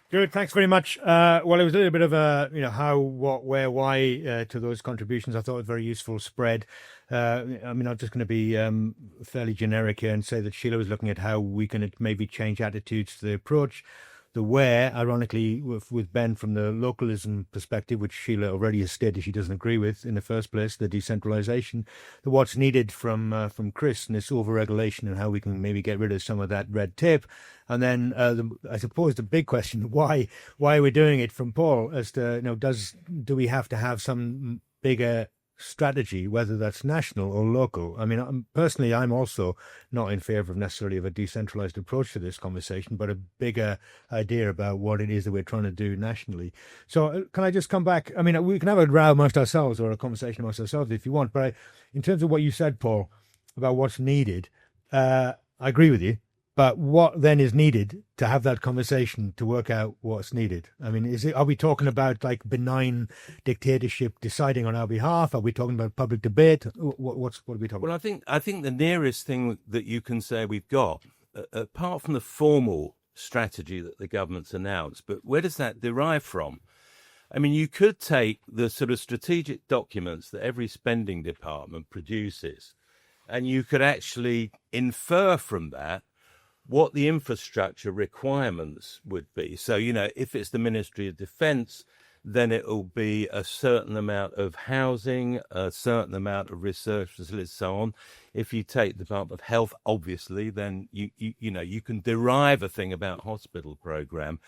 Good, thanks very much. Well, it was a little bit of a, how, what, where, why to those contributions. I thought it was a very useful spread. I'm just going to be fairly generic here and say that Sheila was looking at how we can maybe change attitudes to the approach. The where, ironically, with Ben from the localism perspective, which Sheila already has stated she doesn't agree with in the first place, the decentralization, the what's needed from Chris and this overregulation and how we can maybe get rid of some of that red tape. And then I suppose the big question, why are we doing it, from Paul, as to, do we have to have some bigger strategy, whether that's national or local? I mean, personally, I'm also not in favor of necessarily of a decentralized approach to this conversation, but a bigger idea about what it is that we're trying to do nationally. So can I just come back? I mean, we can have a row amongst ourselves or a conversation amongst ourselves if you want, but in terms of what you said, Paul, about what's needed, I agree with you. But what then is needed to have that conversation to work out what's needed? I mean, are we talking about like benign dictatorship deciding on our behalf? Are we talking about public debate? What are we talking Well, about? I think the nearest thing that you can say we've got, apart from the formal strategy that the government's announced, but where does that derive from? I mean, you could take the sort of strategic documents that every spending department produces, and you could actually infer from that what the infrastructure requirements would be. So, if it's the Ministry of Defence, then it will be a certain amount of housing, a certain amount of research facilities, so on. If you take the Department of Health, obviously, then you can derive a thing about hospital program.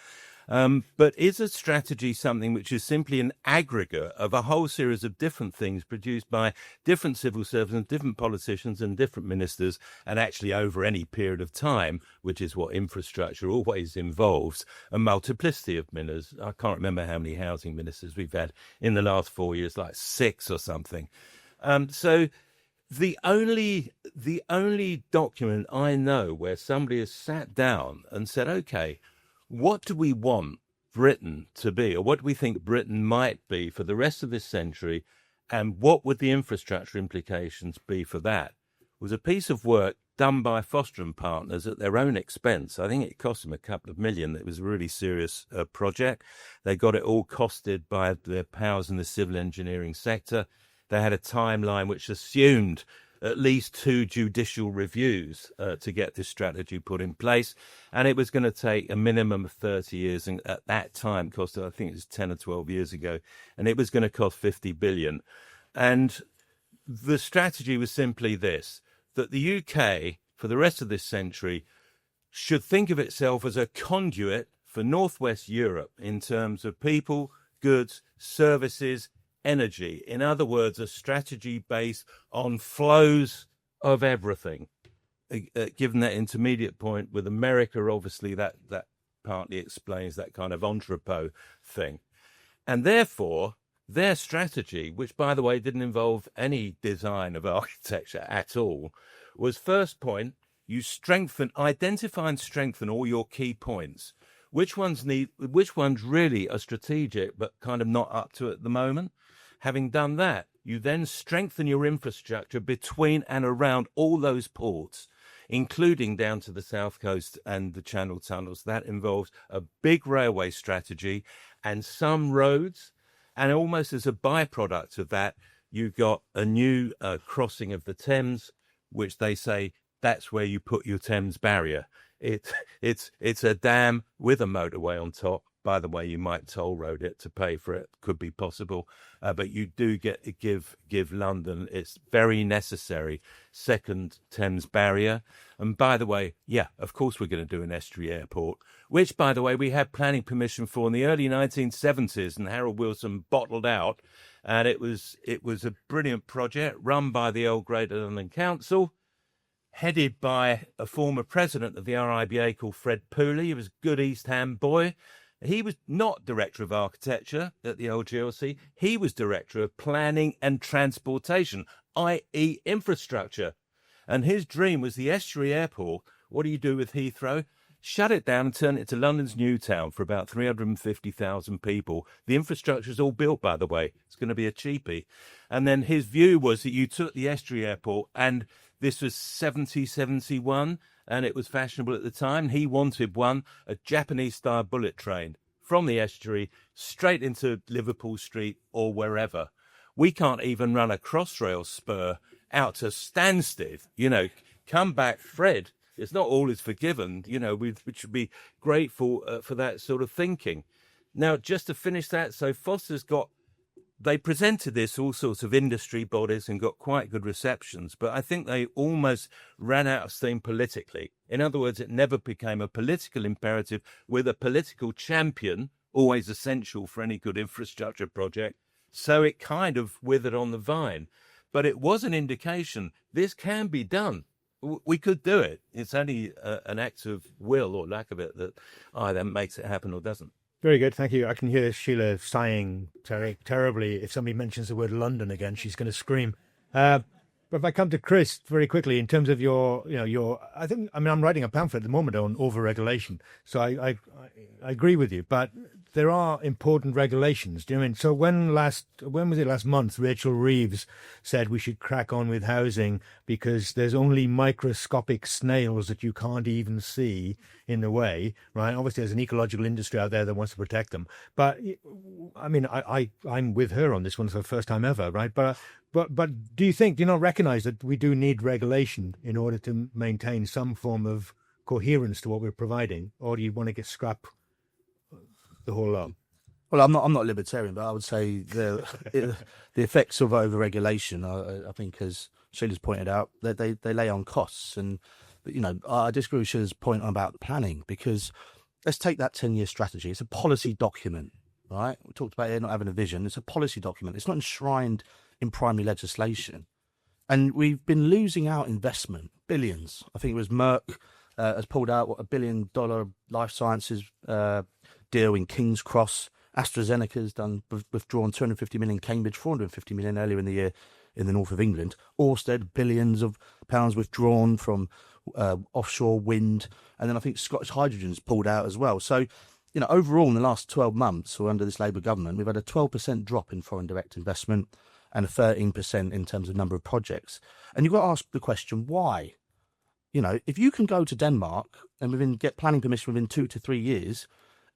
But is a strategy something which is simply an aggregate of a whole series of different things produced by different civil servants and different politicians and different ministers, and actually over any period of time, which is what infrastructure always involves, a multiplicity of ministers? I can't remember how many housing ministers we've had in the last 4 years, like 6 or something. So the only document I know where somebody has sat down and said, okay, what do we want Britain to be, or what do we think Britain might be for the rest of this century, and what would the infrastructure implications be for that, was a piece of work done by Foster and Partners at their own expense. I think it cost them a couple of million. It was a really serious project. They got it all costed by their powers in the civil engineering sector. They had a timeline which assumed at least 2 judicial reviews to get this strategy put in place. And it was going to take a minimum of 30 years. And at that time, cost, I think it was 10 or 12 years ago, and it was going to cost 50 billion. And the strategy was simply this, that the UK, for the rest of this century, should think of itself as a conduit for Northwest Europe in terms of people, goods, services, energy. In other words, a strategy based on flows of everything. Given that intermediate point with America, obviously that partly explains that kind of entrepot thing. And therefore, their strategy, which by the way didn't involve any design of architecture at all, was first point, you identify and strengthen all your key points. Which ones really are strategic but kind of not up to it at the moment? Having done that, you then strengthen your infrastructure between and around all those ports, including down to the south coast and the Channel tunnels. That involves a big railway strategy and some roads. And almost as a byproduct of that, you've got a new crossing of the Thames, which they say that's where you put your Thames barrier. It's a dam with a motorway on top. By the way, you might toll road it to pay for it. Could be possible. But you do give London its very necessary second Thames barrier. And by the way, yeah, of course we're going to do an estuary airport, which, by the way, we had planning permission for in the early 1970s, and Harold Wilson bottled out. And it was a brilliant project run by the old Greater London Council, headed by a former president of the RIBA called Fred Pooley. He was a good East Ham boy. He was not Director of Architecture at the old GLC. He was Director of Planning and Transportation, i.e. infrastructure. And his dream was the estuary airport. What do you do with Heathrow? Shut it down and turn it into London's new town for about 350,000 people. The infrastructure is all built, by the way. It's going to be a cheapie. And then his view was that you took the estuary airport, and this was 71, and it was fashionable at the time. He wanted one, a Japanese-style bullet train. from the estuary straight into Liverpool Street or wherever. We can't even run a crossrail spur out to Stansted, come back, Fred. It's not all is forgiven, we should be grateful for that sort of thinking. Now, just to finish that, so Foster's they presented this all sorts of industry bodies and got quite good receptions, but I think they almost ran out of steam politically. In other words, it never became a political imperative with a political champion, always essential for any good infrastructure project. So it kind of withered on the vine. But it was an indication this can be done. We could do it. It's only an act of will or lack of it that either makes it happen or doesn't. Very good, thank you. I can hear Sheila sighing terribly. If somebody mentions the word London again, she's going to scream. But if I come to Chris very quickly, in terms of your, I'm writing a pamphlet at the moment on over-regulation. So I agree with you, but there are important regulations. Do you know what I mean? So when was it last month, Rachel Reeves said we should crack on with housing because there's only microscopic snails that you can't even see in the way, right? Obviously, there's an ecological industry out there that wants to protect them. But I mean, I'm with her on this one for the first time ever, right? But do you not recognize that we do need regulation in order to maintain some form of coherence to what we're providing, or do you want to get scrap the whole lot? Well, I'm not a libertarian, but I would say the effects of over-regulation, I think, as Sheila's pointed out, that they lay on costs. And I disagree with Sheila's point about planning, because let's take that 10-year strategy. It's a policy document, right? We talked about it not having a vision. It's a policy document. It's not enshrined in primary legislation. And we've been losing out investment, billions. I think it was Merck has pulled out $1 billion life sciences deal in King's Cross. AstraZeneca's withdrawn 250 million, Cambridge 450 million earlier in the year in the north of England. Orsted, billions of pounds withdrawn from offshore wind. And then I think Scottish Hydrogen's pulled out as well. So, overall in the last 12 months, or under this Labour government, we've had a 12% drop in foreign direct investment and a 13% in terms of number of projects. And you've got to ask the question, why? If you can go to Denmark and get planning permission within 2 to 3 years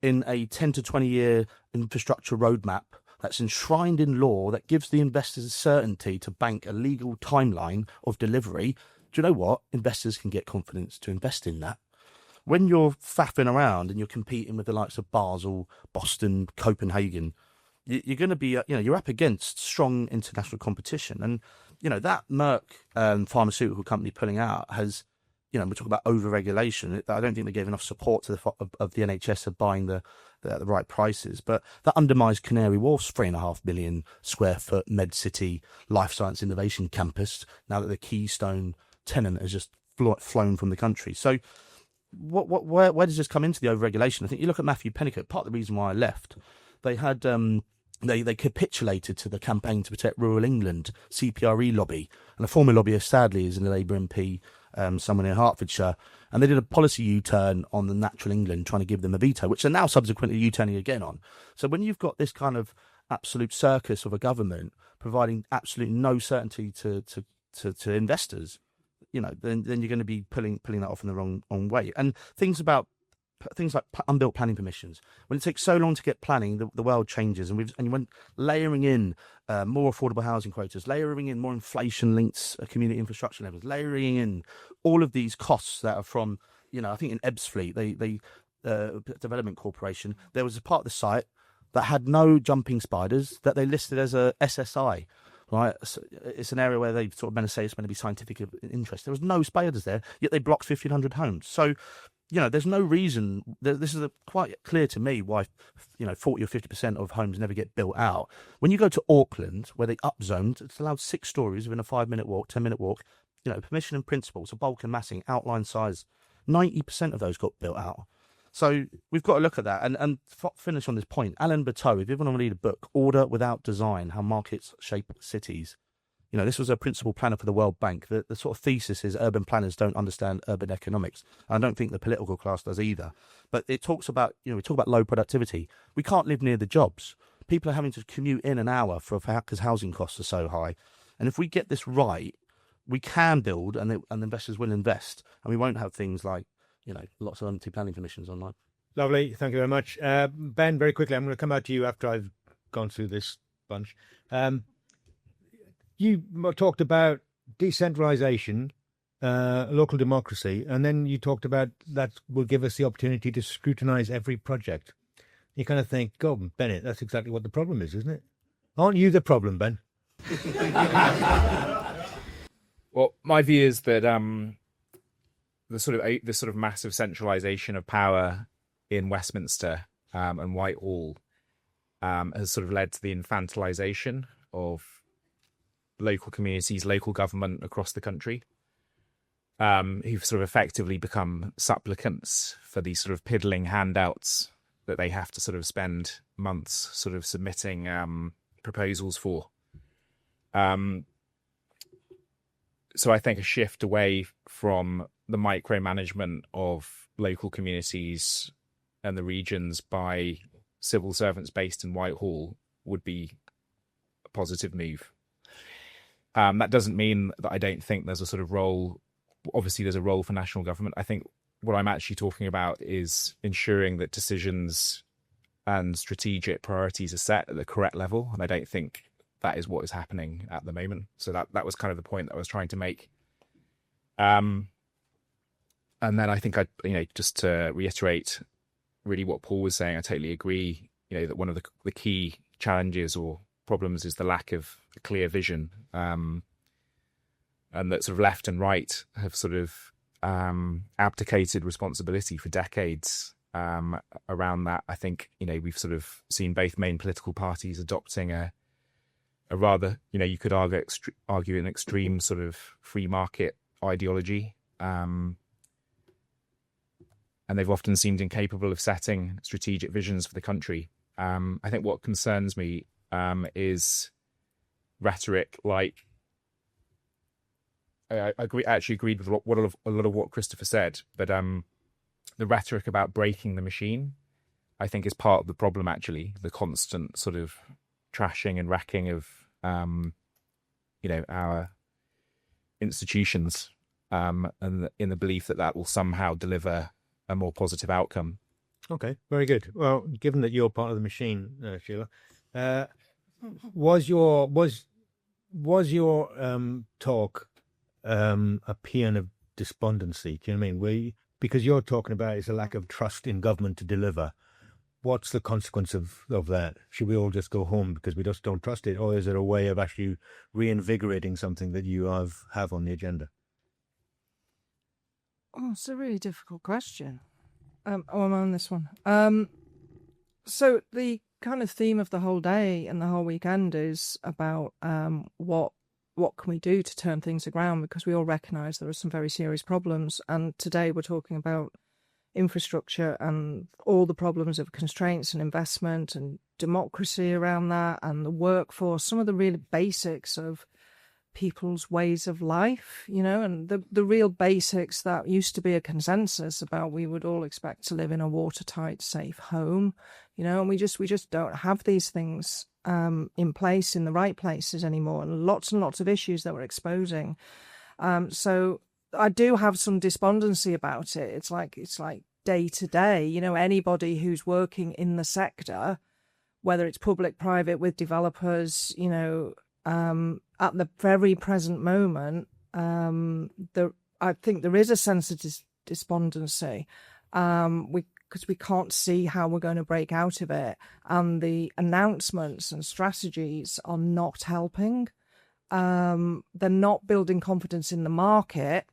in a 10 to 20 year infrastructure roadmap that's enshrined in law that gives the investors certainty to bank a legal timeline of delivery, do you know what? Investors can get confidence to invest in that. When you're faffing around and you're competing with the likes of Basel, Boston, Copenhagen, you're going to be, you're up against strong international competition. And, that Merck pharmaceutical company pulling out has, we talk about over-regulation. I don't think they gave enough support to of the NHS of buying the right prices. But that undermines Canary Wharf's 3.5 million square foot MedCity life science innovation campus, now that the Keystone tenant has just flown from the country. So where does this come into the over-regulation? I think you look at Matthew Pennicott, part of the reason why I left, they had they capitulated to the Campaign to Protect Rural England, CPRE lobby, and a former lobbyist, sadly, is a Labour MP, someone in Hertfordshire, and they did a policy U-turn on the Natural England, trying to give them a veto, which they're now subsequently U-turning again on. So when you've got this kind of absolute circus of a government providing absolutely no certainty to investors, then you're going to be pulling that off in the wrong way. And things like unbuilt planning permissions. When it takes so long to get planning, the world changes, and you went layering in more affordable housing quotas, layering in more inflation-linked community infrastructure levels, layering in all of these costs that are from, I think in Ebbsfleet, they Development Corporation, there was a part of the site that had no jumping spiders that they listed as a SSI. Right, so it's an area where they sort of meant to say it's going to be scientific interest. There was no spiders there, yet they blocked 1,500 homes. So, there's no reason. This is quite clear to me why, 40 or 50% of homes never get built out. When you go to Auckland, where they upzoned, it's allowed 6 stories within a 5-minute walk, 10-minute walk. Permission in principle, so bulk and massing, outline size. 90% of those got built out. So we've got to look at that. And finish on this point. Alain Berteau, if you want to read a book, Order Without Design, How Markets Shape Cities. This was a principal planner for the World Bank. The sort of thesis is urban planners don't understand urban economics. I don't think the political class does either. But it talks about, we talk about low productivity. We can't live near the jobs. People are having to commute in an hour because housing costs are so high. And if we get this right, we can build and investors will invest. And we won't have things like, lots of empty planning permissions online. Lovely. Thank you very much. Ben, very quickly, I'm going to come out to you after I've gone through this bunch. You talked about decentralization, local democracy, and then you talked about that will give us the opportunity to scrutinize every project. You kind of think, God, Bennett, that's exactly what the problem is, isn't it? Aren't you the problem, Ben? Well, my view is that the sort of massive centralization of power in Westminster and Whitehall has sort of led to the infantilization of local communities, local government across the country, who've sort of effectively become supplicants for these sort of piddling handouts that they have to sort of spend months sort of submitting proposals for. So I think a shift away from the micromanagement of local communities and the regions by civil servants based in Whitehall would be a positive move. That doesn't mean that I don't think there's a sort of role. Obviously, there's a role for national government. I think what I'm actually talking about is ensuring that decisions and strategic priorities are set at the correct level. And I don't think that is what is happening at the moment. So that was kind of the point that I was trying to make. And then I think just to reiterate really what Paul was saying, I totally agree, that one of the key challenges or problems is the lack of a clear vision. And that sort of left and right have sort of abdicated responsibility for decades around that. I think, we've sort of seen both main political parties adopting a rather, you could argue an extreme sort of free market ideology. And they've often seemed incapable of setting strategic visions for the country. I think what concerns me is rhetoric like, I actually agreed with a lot of what Christopher said, but the rhetoric about breaking the machine, I think, is part of the problem, actually. The constant sort of trashing and wrecking of, our institutions, and in the belief that will somehow deliver a more positive outcome. Okay, very good. Well, given that you're part of the machine, Sheila, was your talk a paean of despondency? Do you know what I mean? Because you're talking about is a lack of trust in government to deliver. What's the consequence of that? Should we all just go home because we just don't trust it, or is it a way of actually reinvigorating something that you have on the agenda? Oh, it's a really difficult question. I'm on this one. So the kind of theme of the whole day and the whole weekend is about what can we do to turn things around, because we all recognise there are some very serious problems. And today we're talking about infrastructure and all the problems of constraints and investment and democracy around that, and the workforce, some of the real basics of people's ways of life, and the real basics that used to be a consensus about we would all expect to live in a watertight, safe home, and we just don't have these things in place in the right places anymore, and lots of issues that we're exposing. So I do have some despondency about it. It's like day to day, anybody who's working in the sector, whether it's public, private, with developers, at the very present moment, I think there is a sense of despondency, because we can't see how we're going to break out of it, and the announcements and strategies are not helping. They're not building confidence in the market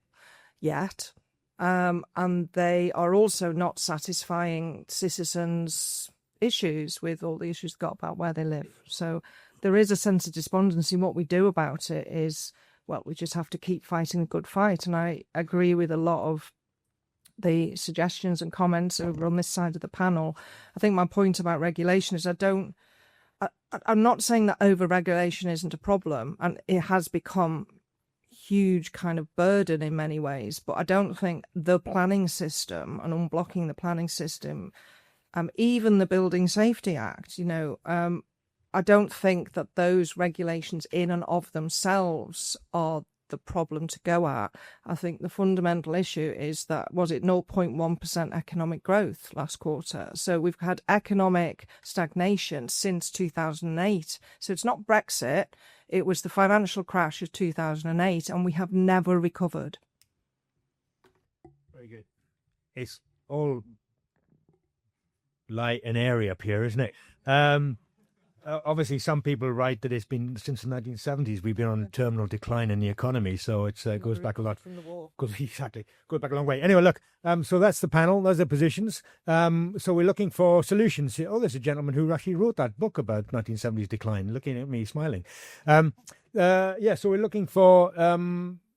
yet, and they are also not satisfying citizens' issues with all the issues got about where they live. So there is a sense of despondency. What we do about it is, well, we just have to keep fighting a good fight. And I agree with a lot of the suggestions and comments over on this side of the panel. I think my point about regulation is I'm not saying that over-regulation isn't a problem, and it has become huge kind of burden in many ways, but I don't think the planning system and unblocking the planning system, even the Building Safety Act, I don't think that those regulations in and of themselves are the problem to go at. I think the fundamental issue is that, was it 0.1% economic growth last quarter? So we've had economic stagnation since 2008. So it's not Brexit, it was the financial crash of 2008, and we have never recovered. Very good. It's all light and airy up here, isn't it? Obviously, some people write that it's been since the 1970s we've been on a terminal decline in the economy, so it goes back a lot. From the war. Exactly, goes back a long way. Anyway, look, so that's the panel. Those are the positions. So we're looking for solutions. Oh, there's a gentleman who actually wrote that book about 1970s decline, looking at me, smiling. So we're looking for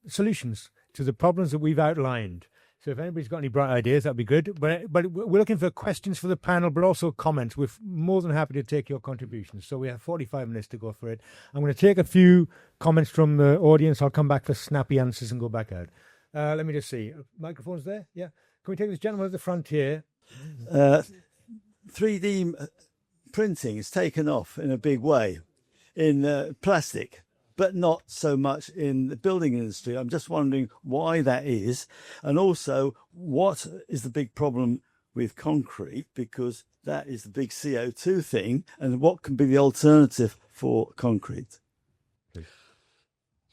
solutions to the problems that we've outlined. So if anybody's got any bright ideas, that'd be good. But we're looking for questions for the panel, but also comments. We're more than happy to take your contributions. So we have 45 minutes to go for it. I'm going to take a few comments from the audience. I'll come back for snappy answers and go back out. Let me just see. Microphone's there? Yeah. Can we take this gentleman at the front here? 3D printing is taken off in a big way in plastic, but not so much in the building industry. I'm just wondering why that is. And also, what is the big problem with concrete? Because that is the big CO2 thing. And what can be the alternative for concrete?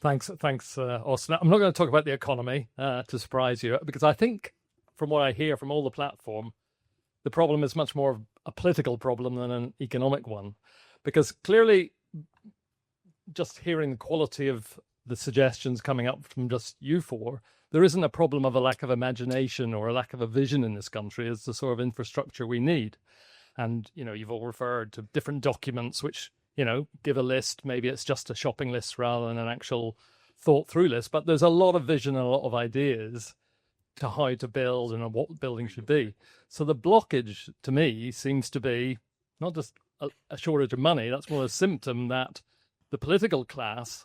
Thanks, Austin. I'm not going to talk about the economy to surprise you, because I think from what I hear from all the platform, the problem is much more of a political problem than an economic one. Because clearly, just hearing the quality of the suggestions coming up from just you four, there isn't a problem of a lack of imagination or a lack of a vision in this country as the sort of infrastructure we need. And, you've all referred to different documents which, give a list. Maybe it's just a shopping list rather than an actual thought through list. But there's a lot of vision and a lot of ideas to how to build and what the building should be. So the blockage to me seems to be not just a shortage of money. That's more a symptom that the political class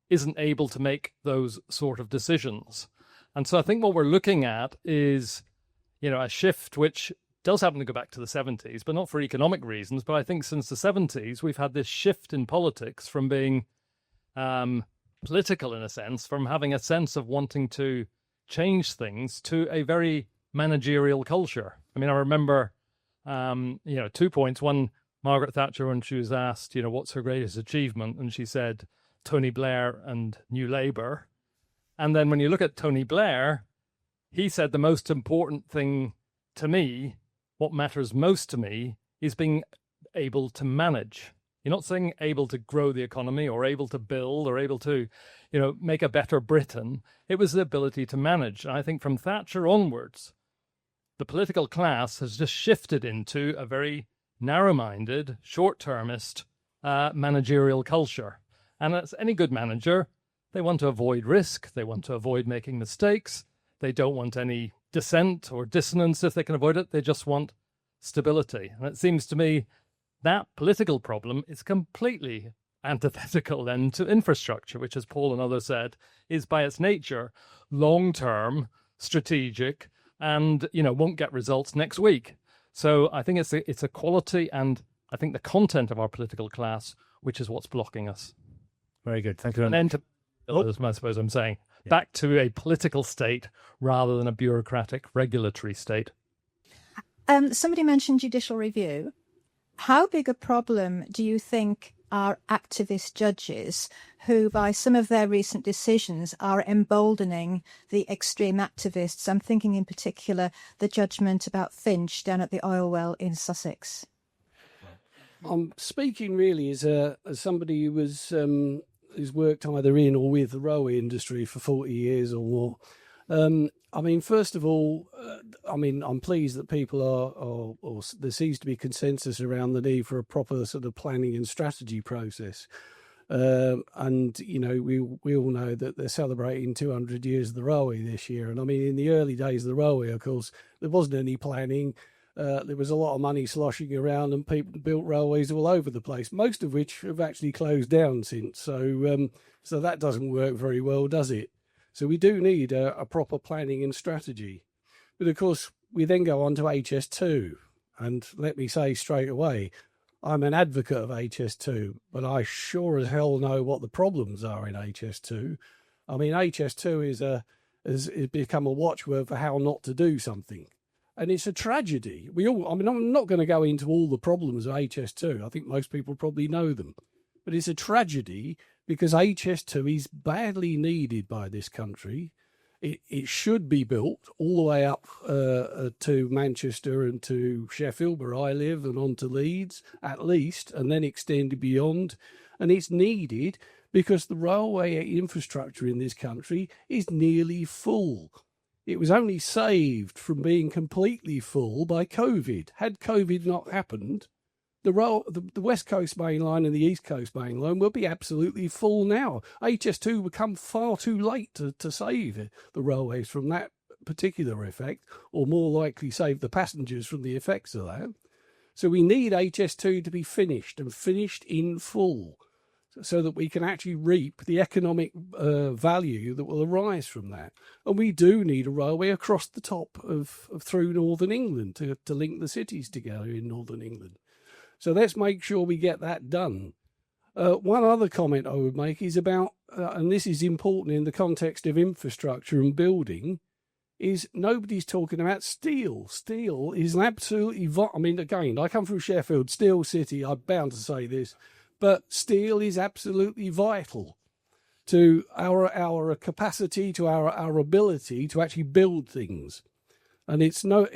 isn't able to make those sort of decisions. And so I think what we're looking at is, a shift which does happen to go back to the 70s, but not for economic reasons. But I think since the 70s, we've had this shift in politics from being political in a sense, from having a sense of wanting to change things to a very managerial culture. I mean, I remember, 2 points. One, Margaret Thatcher, when she was asked, what's her greatest achievement? And she said, Tony Blair and New Labour. And then when you look at Tony Blair, he said the most important thing to me, what matters most to me, is being able to manage. You're not saying able to grow the economy or able to build or able to, make a better Britain. It was the ability to manage. And I think from Thatcher onwards, the political class has just shifted into a very narrow-minded, short-termist managerial culture. And as any good manager, they want to avoid risk, they want to avoid making mistakes, they don't want any dissent or dissonance if they can avoid it, they just want stability. And it seems to me that political problem is completely antithetical then to infrastructure, which, as Paul and others said, is by its nature long-term, strategic, and won't get results next week. So I think it's a quality and I think the content of our political class, which is what's blocking us. Very good. Thank you. And then I suppose I'm saying, back to a political state rather than a bureaucratic regulatory state. Somebody mentioned judicial review. How big a problem do you think are activist judges who, by some of their recent decisions, are emboldening the extreme activists? I'm thinking in particular the judgment about Finch down at the oil well in Sussex. I'm speaking really as somebody who was who's worked either in or with the railway industry for 40 years or more. First of all, I'm pleased that people or there seems to be consensus around the need for a proper sort of planning and strategy process. We all know that they're celebrating 200 years of the railway this year. And in the early days of the railway, of course, there wasn't any planning. There was a lot of money sloshing around and people built railways all over the place, most of which have actually closed down since. So that doesn't work very well, does it? So we do need a proper planning and strategy. But of course, we then go on to HS2. And let me say straight away, I'm an advocate of HS2, but I sure as hell know what the problems are in HS2. I mean, HS2 has become a watchword for how not to do something. And it's a tragedy. I'm not going to go into all the problems of HS2. I think most people probably know them. But it's a tragedy because HS2 is badly needed by this country. It should be built all the way up to Manchester and to Sheffield, where I live, and on to Leeds, at least, and then extended beyond. And it's needed because the railway infrastructure in this country is nearly full. It was only saved from being completely full by COVID. Had COVID not happened, the West Coast Main Line and the East Coast Main Line will be absolutely full now. HS2 would come far too late to save the railways from that particular effect, or more likely save the passengers from the effects of that. So we need HS2 to be finished, and finished in full, so that we can actually reap the economic value that will arise from that. And we do need a railway across the top of through Northern England to link the cities together in Northern England. So let's make sure we get that done. One other comment I would make is about, and this is important in the context of infrastructure and building, is nobody's talking about steel. Steel is an absolutely, I mean, again, I come from Sheffield, Steel City, I'm bound to say this, but steel is absolutely vital to our capacity, to our ability to actually build things. And it's not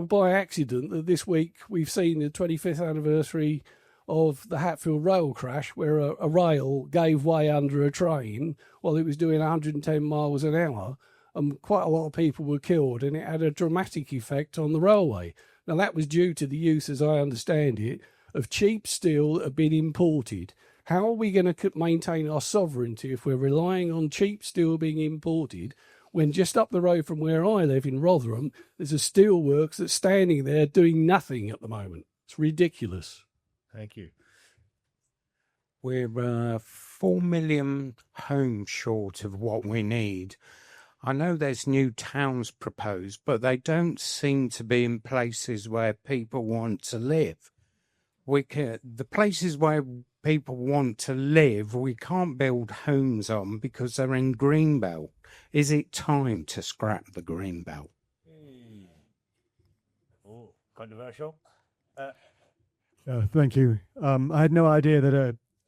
by accident that this week we've seen the 25th anniversary of the Hatfield rail crash, where a rail gave way under a train while it was doing 110 miles an hour, and quite a lot of people were killed, and it had a dramatic effect on the railway. Now, that was due to the use, as I understand it, of cheap steel that had been imported. How are we going to maintain our sovereignty if we're relying on cheap steel being imported, when just up the road from where I live in Rotherham, there's a steelworks that's standing there doing nothing at the moment? It's ridiculous. Thank you. We're 4 million homes short of what we need. I know there's new towns proposed, but they don't seem to be in places where people want to live. The places where people want to live, we can't build homes on because they're in Greenbelt. Is it time to scrap the Greenbelt? Oh, controversial. Thank you. I had no idea that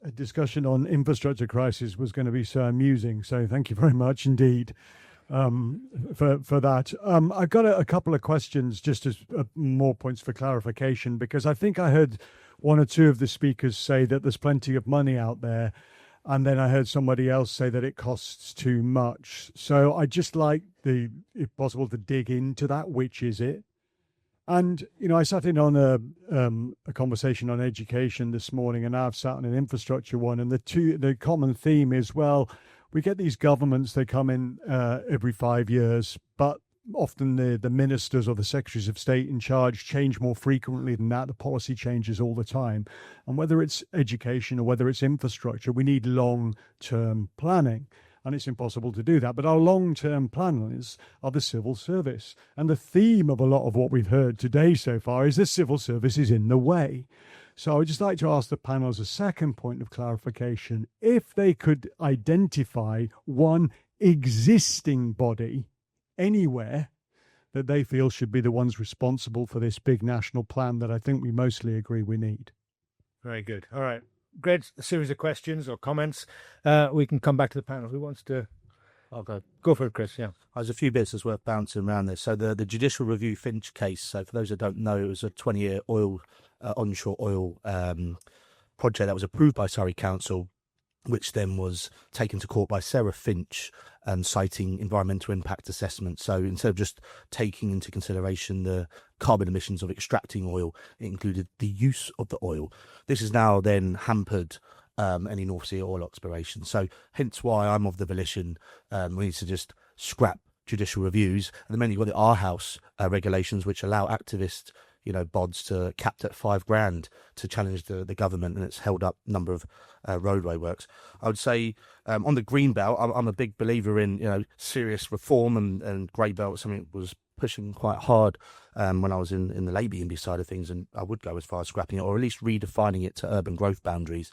a discussion on infrastructure crisis was going to be so amusing. So thank you very much indeed for that. I've got a couple of questions, just as more points for clarification, because I think I heard one or two of the speakers say that there's plenty of money out there, and then I heard somebody else say that it costs too much. So I'd just like if possible, to dig into that. Which is it? And, I sat in on a conversation on education this morning, and I've sat on an infrastructure one, and the common theme is, well, we get these governments, they come in every 5 years, but often the ministers or the secretaries of state in charge change more frequently than that. The policy changes all the time. And whether it's education or whether it's infrastructure, we need long-term planning. And it's impossible to do that. But our long-term planners are the civil service. And the theme of a lot of what we've heard today so far is the civil service is in the way. So I would just like to ask the panel as a second point of clarification, if they could identify one existing body anywhere that they feel should be the ones responsible for this big national plan that I think we mostly agree we need. Very good. All right. Great series of questions or comments. We can come back to the panel. Who wants to? I'll go. Go for it, Chris. Yeah. There's a few bits that's worth bouncing around this. So the Judicial Review Finch case. So for those that don't know, it was a 20-year onshore oil project that was approved by Surrey Council, which then was taken to court by Sarah Finch, citing environmental impact assessment. So instead of just taking into consideration the carbon emissions of extracting oil, it included the use of the oil. This is now then hampered any North Sea oil exploration. So hence why I'm of the volition we need to just scrap judicial reviews. And then you've got the Our House regulations, which allow activists, bods to capped at $5,000 to challenge the government, and it's held up a number of roadway works. I would say on the green belt, I'm a big believer in serious reform, and grey belt something that was pushing quite hard when I was in the Labour EMB side of things, and I would go as far as scrapping it or at least redefining it to urban growth boundaries.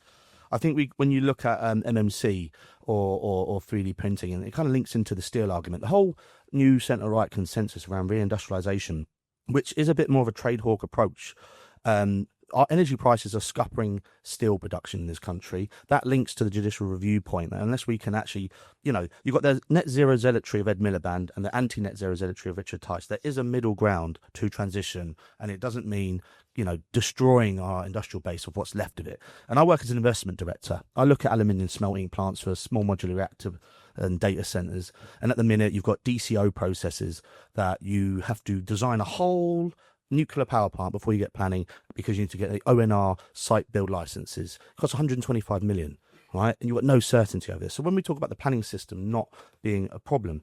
I think when you look at MMC or 3D printing, and it kind of links into the steel argument, the whole new centre-right consensus around reindustrialisation, which is a bit more of a trade hawk approach. Our energy prices are scuppering steel production in this country. That links to the judicial review point that unless we can actually, you've got the net zero zealotry of Ed Miliband and the anti-net zero zealotry of Richard Tice. There is a middle ground to transition, and it doesn't mean, destroying our industrial base of what's left of it. And I work as an investment director. I look at aluminium smelting plants for small modular reactor and data centers. And at the minute, you've got DCO processes that you have to design a whole nuclear power plant before you get planning, because you need to get the ONR site build licenses. It costs 125 million, right? And you've got no certainty over this. So when we talk about the planning system not being a problem,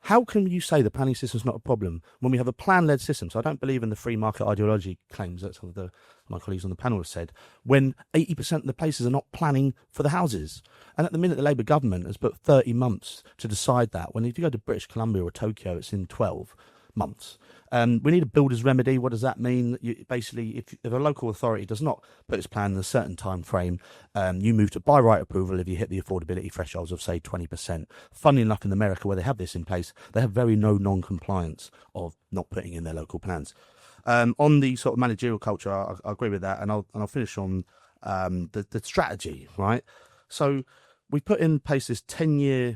how can you say the planning system is not a problem when we have a plan-led system? So I don't believe in the free market ideology claims that some of my colleagues on the panel have said, when 80% of the places are not planning for the houses. And at the minute, the Labour government has put 30 months to decide that, when if you go to British Columbia or Tokyo, it's in 12 months. We need a builder's remedy. What does that mean? Basically, if a local authority does not put its plan in a certain time frame, you move to by right approval if you hit the affordability thresholds of, say, 20%. Funnily enough, in America, where they have this in place, they have very no non-compliance of not putting in their local plans. On the sort of managerial culture, I agree with that, and I'll finish on the strategy, right? So we put in place this 10-year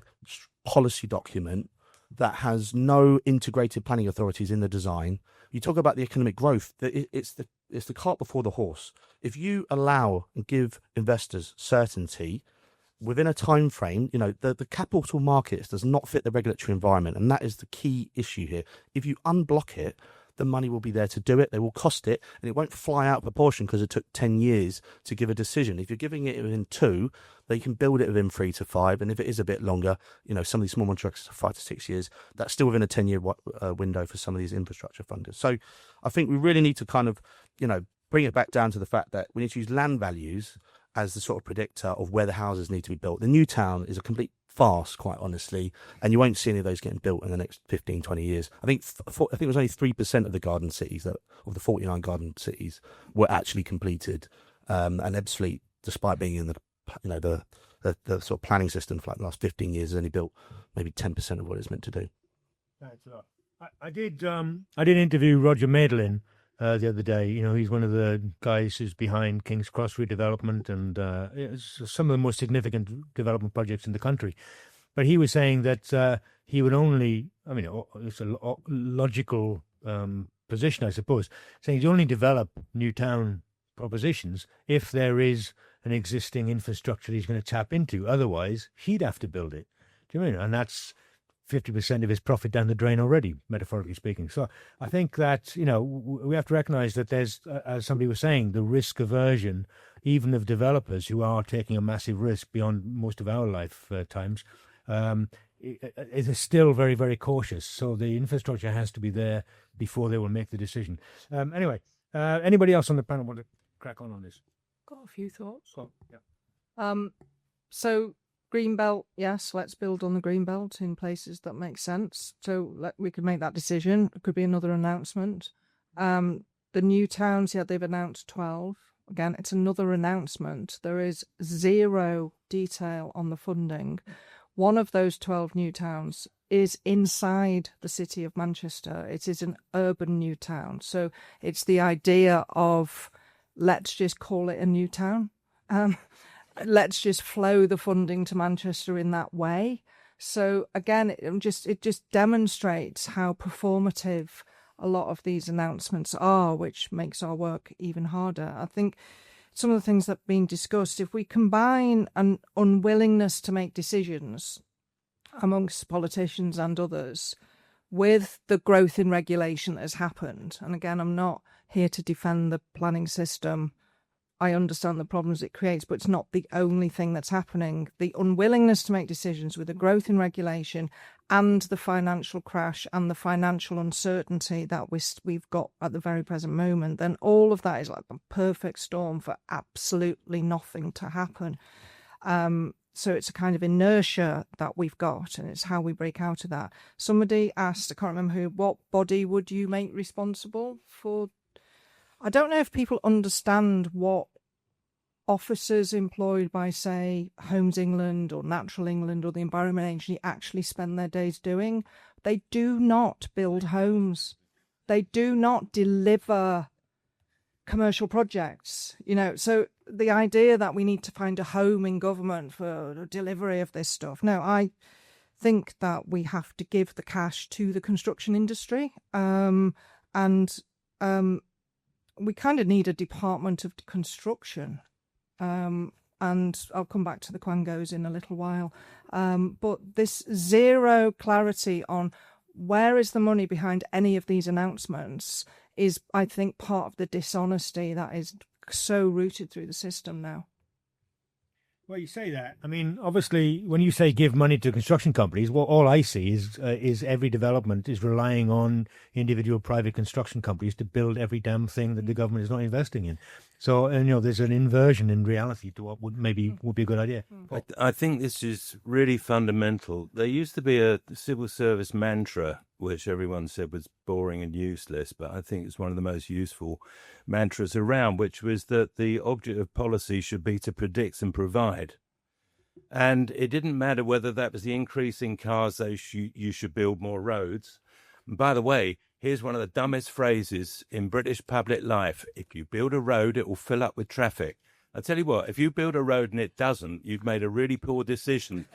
policy document that has no integrated planning authorities in the design. You talk about the economic growth, it's the cart before the horse. If you allow and give investors certainty within a time frame, the capital markets does not fit the regulatory environment, and that is the key issue here. If you unblock it, the money will be there to do it. They will cost it, and it won't fly out of proportion because it took 10 years to give a decision. If you're giving it within 2, they can build it within 3 to 5. And if it is a bit longer, some of these small contracts are 5 to 6 years. That's still within a 10-year window for some of these infrastructure funders. So I think we really need to kind of, bring it back down to the fact that we need to use land values as the sort of predictor of where the houses need to be built. The new town is a complete farce, quite honestly, and you won't see any of those getting built in the next 15, 20 years. I think it was only 3% of the garden cities, of the 49 garden cities, were actually completed. And Ebbsfleet, despite being in the sort of planning system for like the last 15 years, has only built maybe 10% of what it's meant to do. Thanks a lot. I did interview Roger Madelin the other day. He's one of the guys who's behind King's Cross redevelopment and it's some of the most significant development projects in the country. But he was saying that he would only, it's a logical position, I suppose, saying he'd only develop new town propositions if there is an existing infrastructure he's going to tap into. Otherwise, he'd have to build it. Do you know what I mean? And that's 50% of his profit down the drain already, metaphorically speaking. So I think that, we have to recognize that there's, as somebody was saying, the risk aversion, even of developers who are taking a massive risk beyond most of our lifetimes, is still very, very cautious. So the infrastructure has to be there before they will make the decision. Anyway, anybody else on the panel want to crack on this? Got a few thoughts. Oh, yeah. So Greenbelt, yes, let's build on the Greenbelt in places that make sense. So we could make that decision. It could be another announcement. The new towns, they've announced 12. Again, it's another announcement. There is zero detail on the funding. One of those 12 new towns is inside the city of Manchester. It is an urban new town. So it's the idea of, let's just call it a new town. Let's just flow the funding to Manchester in that way. So again, it just demonstrates how performative a lot of these announcements are, which makes our work even harder. I think some of the things that have been discussed, if we combine an unwillingness to make decisions amongst politicians and others with the growth in regulation that has happened, and again, I'm not here to defend the planning system. I understand the problems it creates, but it's not the only thing that's happening. The unwillingness to make decisions with the growth in regulation and the financial crash and the financial uncertainty that we've got at the very present moment, then all of that is like the perfect storm for absolutely nothing to happen. So it's a kind of inertia that we've got, and it's how we break out of that. Somebody asked, I can't remember who, what body would you make responsible for? I don't know if people understand what officers employed by, say, Homes England or Natural England or the Environment Agency actually spend their days doing. They do not build homes. They do not deliver commercial projects, so the idea that we need to find a home in government for the delivery of this stuff. No, I think that we have to give the cash to the construction industry, and we kind of need a department of construction, and I'll come back to the quangos in a little while, but this zero clarity on where is the money behind any of these announcements is, I think, part of the dishonesty that is so rooted through the system now. Well, you say that. I mean, obviously, when you say give money to construction companies, well, all I see is every development is relying on individual private construction companies to build every damn thing that the government is not investing in. So, there's an inversion in reality to what would be a good idea. I think this is really fundamental. There used to be a civil service mantra, which everyone said was boring and useless, but I think it's one of the most useful mantras around, which was that the object of policy should be to predict and provide. And it didn't matter whether that was the increase in cars, you should build more roads. And by the way, here's one of the dumbest phrases in British public life. If you build a road, it will fill up with traffic. I tell you what, if you build a road and it doesn't, you've made a really poor decision.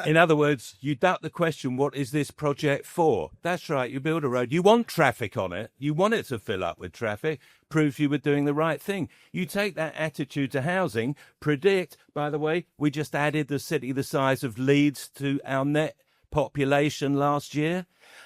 In other words, you duck the question, what is this project for? That's right, you build a road. You want traffic on it. You want it to fill up with traffic. Proves you were doing the right thing. You take that attitude to housing, predict, by the way, we just added the city the size of Leeds to our net population last year.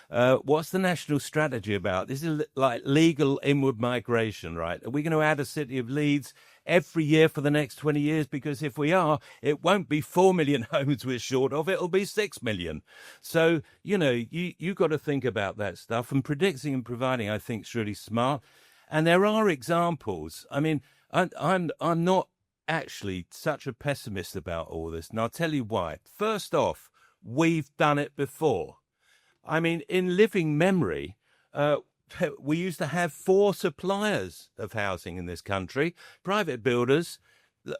What's the national strategy about? This is like legal inward migration, right? Are we going to add a city of Leeds every year for the next 20 years? Because if we are, it won't be 4 million homes we're short of, it'll be 6 million. So, you got to think about that stuff, and predicting and providing, I think, is really smart. And there are examples. I mean, I'm not actually such a pessimist about all this, and I'll tell you why. First off, we've done it before. I mean, in living memory, we used to have 4 suppliers of housing in this country, private builders.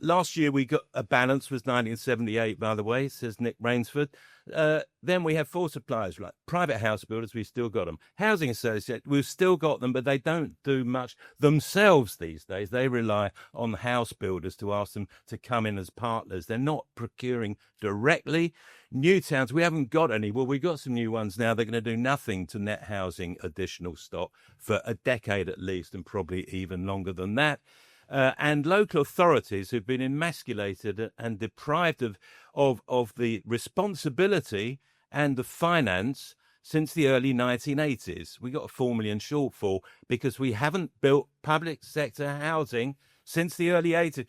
Last year we got a balance, was 1978, by the way, says Nick Rainsford. Then we have 4 suppliers, like private house builders, we've still got them. Housing associates, we've still got them, but they don't do much themselves these days. They rely on house builders to ask them to come in as partners. They're not procuring directly. New towns, we haven't got any. Well, we've got some new ones now. They're going to do nothing to net housing additional stock for a decade at least, and probably even longer than that. And local authorities who've been emasculated and deprived of the responsibility and the finance since the early 1980s. We got a 4 million shortfall because we haven't built public sector housing since the early 80s.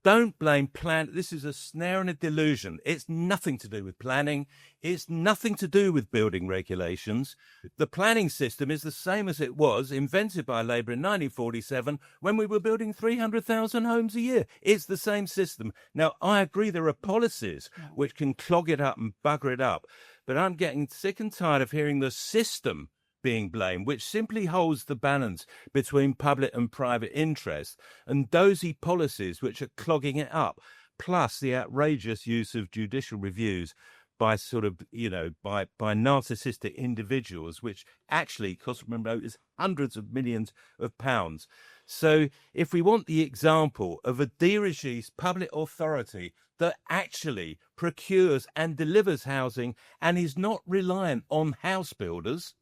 Don't blame plan. This is a snare and a delusion. It's nothing to do with planning. It's nothing to do with building regulations. The planning system is the same as it was invented by Labour in 1947 when we were building 300,000 homes a year. It's the same system. Now, I agree there are policies which can clog it up and bugger it up, but I'm getting sick and tired of hearing the system being blamed, which simply holds the balance between public and private interests, and dozy policies which are clogging it up, plus the outrageous use of judicial reviews by by narcissistic individuals, which actually cost, remember, is hundreds of millions of pounds. So if we want the example of a dirigist public authority that actually procures and delivers housing and is not reliant on house builders,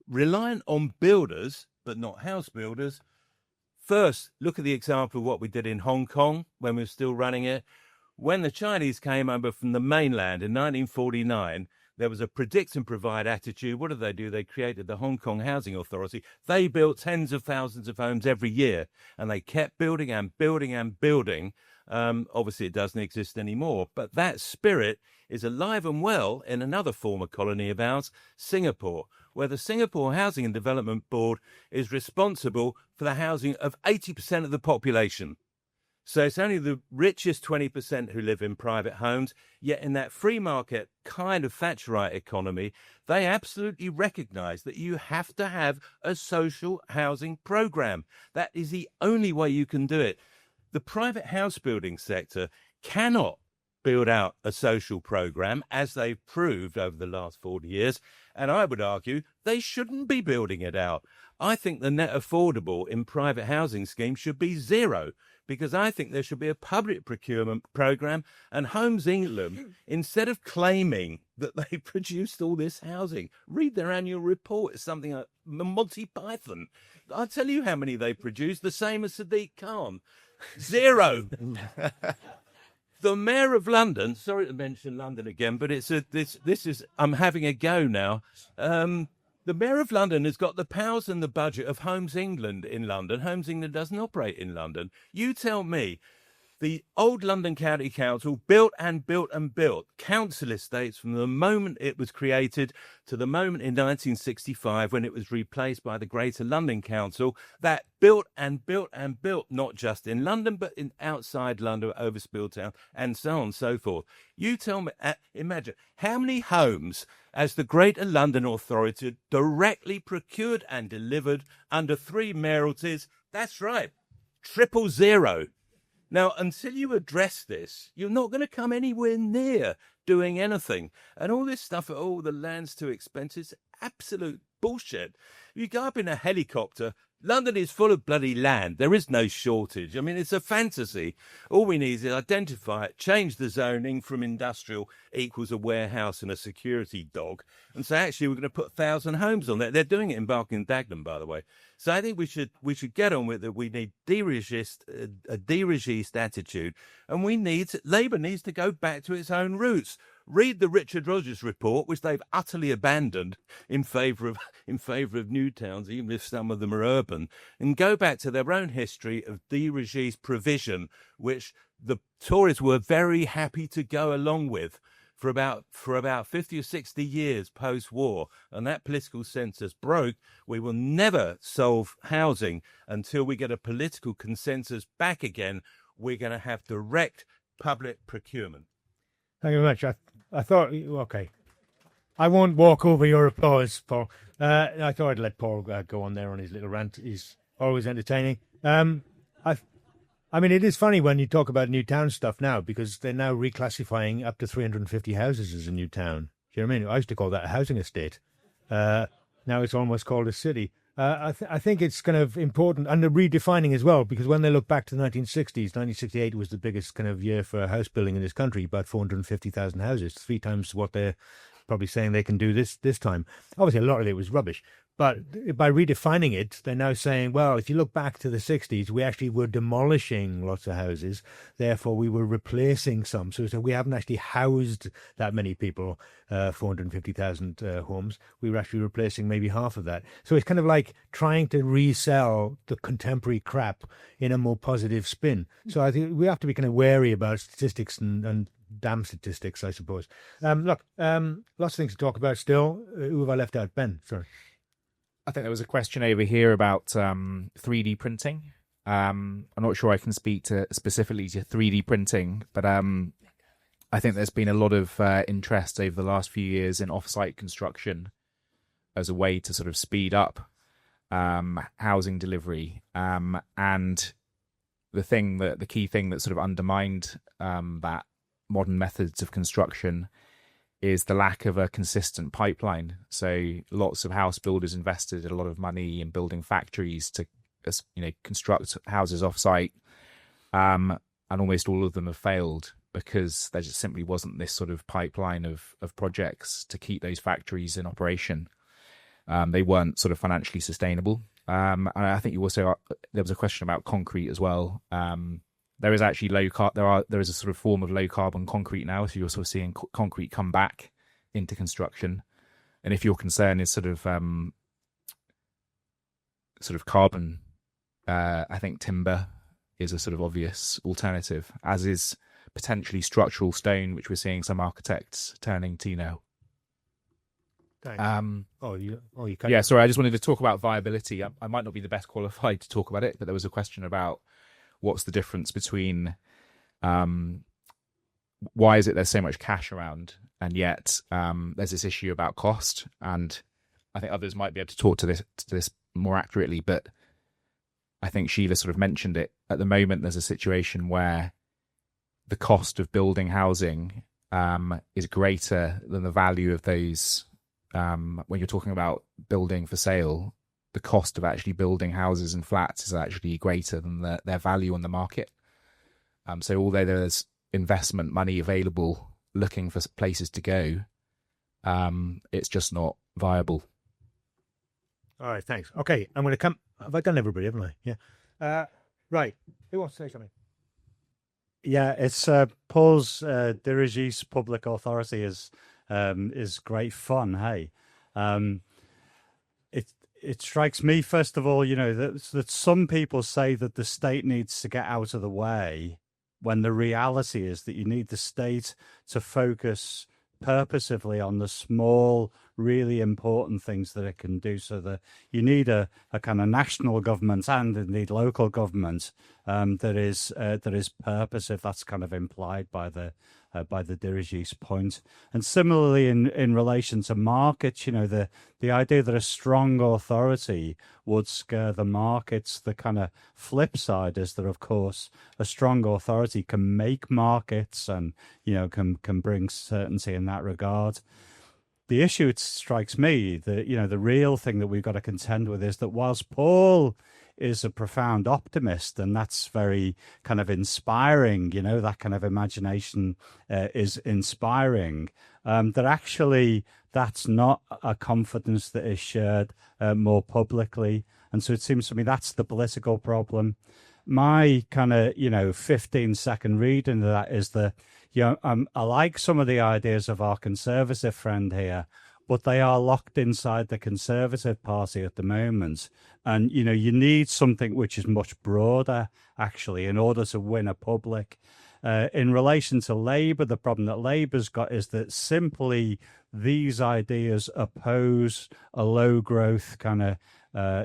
reliant on builders, but not house builders. First, look at the example of what we did in Hong Kong when we were still running it. When the Chinese came over from the mainland in 1949, there was a predict and provide attitude. What did they do? They created the Hong Kong Housing Authority. They built tens of thousands of homes every year, and they kept building and building and building. Obviously, it doesn't exist anymore, but that spirit is alive and well in another former colony of ours, Singapore, where the Singapore Housing and Development Board is responsible for the housing of 80% of the population. So it's only the richest 20% who live in private homes, yet in that free market kind of Thatcherite economy, they absolutely recognise that you have to have a social housing programme. That is the only way you can do it. the private house building sector cannot build out a social program as they've proved over the last 40 years. And I would argue they shouldn't be building it out. I think the net affordable in private housing schemes should be zero, because I think there should be a public procurement program. And Homes England, instead of claiming that they produced all this housing, read their annual report. It's something like Monty Python. I'll tell you how many they produced, the same as Sadiq Khan. Zero. The Mayor of London, sorry to mention London again, but this is, I'm having a go now. The Mayor of London has got the powers and the budget of Homes England in London. Homes England doesn't operate in London. You tell me, the old London County Council built and built and built council estates from the moment it was created to the moment in 1965 when it was replaced by the Greater London Council, that built and built and built, not just in London, but in outside London, Overspill Town, and so on and so forth. You tell me, imagine, how many homes as the Greater London Authority directly procured and delivered under 3 mayoralties? That's right, 000. Now, until you address this, you're not going to come anywhere near doing anything. And all this stuff, the land's too expensive, absolute bullshit. You go up in a helicopter, London is full of bloody land. There is no shortage. I mean, it's a fantasy. All we need is identify it, change the zoning from industrial equals a warehouse and a security dog. And so actually we're going to put 1,000 homes on there. They're doing it in Barking and Dagenham, by the way. So I think we should get on with it. We need a de-registe attitude. And Labour needs to go back to its own roots. Read the Richard Rogers report, which they've utterly abandoned in favour of new towns, even if some of them are urban, and go back to their own history of de-registe provision, which the Tories were very happy to go along with for about 50 or 60 years post-war. And that political census broke. We will never solve housing until we get a political consensus back again. We're going to have direct public procurement. Thank you very much. I thought, okay, I won't walk over your applause, Paul. I thought I'd let Paul go on there on his little rant. He's always entertaining. I mean, it is funny when you talk about new town stuff now, because they're now reclassifying up to 350 houses as a new town. Do you know what I mean? I used to call that a housing estate. Now it's almost called a city. I think it's kind of important, and the redefining as well, because when they look back to the 1960s, 1968 was the biggest kind of year for house building in this country, about 450,000 houses, 3 times what they're probably saying they can do this time. Obviously, a lot of it was rubbish. But by redefining it, they're now saying, well, if you look back to the 60s, we actually were demolishing lots of houses. Therefore, we were replacing some. So we haven't actually housed that many people, 450,000 homes. We were actually replacing maybe half of that. So it's kind of like trying to resell the contemporary crap in a more positive spin. So I think we have to be kind of wary about statistics and damn statistics, I suppose. Lots of things to talk about still. Who have I left out? Ben, sorry. I think there was a question over here about 3D printing. I'm not sure I can speak to specifically to 3D printing, but I think there's been a lot of interest over the last few years in off-site construction as a way to sort of speed up housing delivery. And the key thing that sort of undermined that modern methods of construction is the lack of a consistent pipeline. So lots of house builders invested a lot of money in building factories to, construct houses off-site, and almost all of them have failed because there just simply wasn't this sort of pipeline of projects to keep those factories in operation. They weren't sort of financially sustainable. And I think there was a question about concrete as well. There is actually there is a sort of form of low carbon concrete now, so you're sort of seeing concrete come back into construction. And if your concern is sort of carbon, I think timber is a sort of obvious alternative, as is potentially structural stone, which we're seeing some architects turning to now. Thanks. Yeah, sorry, I just wanted to talk about viability. I might not be the best qualified to talk about it, but there was a question about what's the difference between why is it there's so much cash around and yet there's this issue about cost, and I think others might be able to talk to this more accurately, but I think Sheila sort of mentioned it. At the moment, there's a situation where the cost of building housing is greater than the value of those. When you're talking about building for sale, the cost of actually building houses and flats is actually greater than their value on the market. So although there's investment money available looking for places to go, it's just not viable. All right, thanks. Okay, I'm going to come. Have I done everybody, haven't I? Yeah. Right. Who wants to say something? Yeah, it's Paul's dirigees public authority is great fun. Hey, it strikes me first of all, that some people say that the state needs to get out of the way, when the reality is that you need the state to focus purposively on the small, really important things that it can do. So that you need a kind of national government and indeed local government that is purposive. That's kind of implied by the dirigees point. And similarly, in relation to markets, the idea that a strong authority would scare the markets. The kind of flip side is that, of course, a strong authority can make markets and can bring certainty in that regard. The issue, it strikes me, that the real thing that we've got to contend with is that whilst Paul is a profound optimist, and that's very kind of inspiring, that kind of imagination is inspiring, that actually that's not a confidence that is shared more publicly. And so it seems to me that's the political problem. My kind of 15-second reading of that is that I like some of the ideas of our Conservative friend here, but they are locked inside the Conservative Party at the moment. And, you need something which is much broader, actually, in order to win a public. In relation to Labour, the problem that Labour's got is that simply these ideas oppose a low growth kind of